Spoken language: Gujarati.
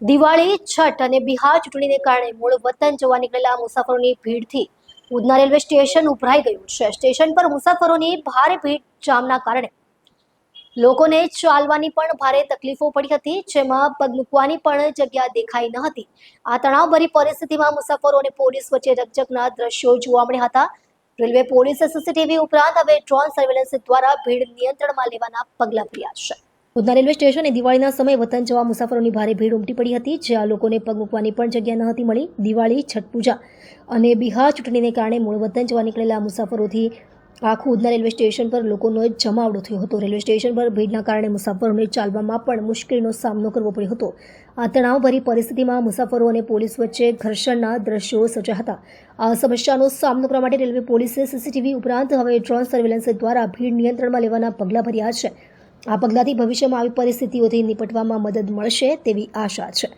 દિવાળી, છઠ અને બિહાર ચૂંટણીને કારણે મૂળ વતન જવા નીકળેલા મુસાફરોની ભીડથી ઉધના રેલવે સ્ટેશન ઉભરાઈ ગયું છે. સ્ટેશન પર મુસાફરોની ભારે ભીડ જામના કારણે લોકોને ચાલવાની પણ ભારે તકલીફો પડી હતી, જેમાં પગ મૂકવાની પણ જગ્યા દેખાઈ ન હતી. આ તણાવભરી પરિસ્થિતિમાં મુસાફરો અને પોલીસ વચ્ચે રકઝકના દ્રશ્યો જોવા મળ્યા હતા. રેલવે પોલીસે સીસીટીવી ઉપરાંત હવે ડ્રોન સર્વેલન્સ દ્વારા ભીડ નિયંત્રણમાં લેવાના પગલાં ભર્યા છે. ઉધના રેલવે સ્ટેશને દિવાળીના સમયે વતન જવા મુસાફરોની ભારે ભીડ ઉમટી પડી હતી, જ્યાં લોકોને પગ મૂકવાની પણ જગ્યા ન હતી મળી. દિવાળી, છઠ પૂજા અને બિહાર ચૂંટણીને કારણે મૂળ વતન જવા નીકળેલા મુસાફરોથી આખું ઉધના રેલવે સ્ટેશન પર લોકોનો જમાવડો થયો હતો. રેલવે સ્ટેશન પર ભીડના કારણે મુસાફરોને ચાલવામાં પણ મુશ્કેલીનો સામનો કરવો પડ્યો હતો. આ તણાવભરી પરિસ્થિતિમાં મુસાફરો અને પોલીસ વચ્ચે ઘર્ષણના દ્રશ્યો સર્જાયા હતા. આ સમસ્યાનો સામનો કરવા માટે રેલવે પોલીસે સીસીટીવી ઉપરાંત હવે ડ્રોન સર્વેલન્સ દ્વારા ભીડ નિયંત્રણમાં લેવાના પગલાં ભર્યા છે. આ પગલાંથી ભવિષ્યમાં આવી પરિસ્થિતિઓથી નિપટવામાં મદદ મળશે તેવી આશા છે.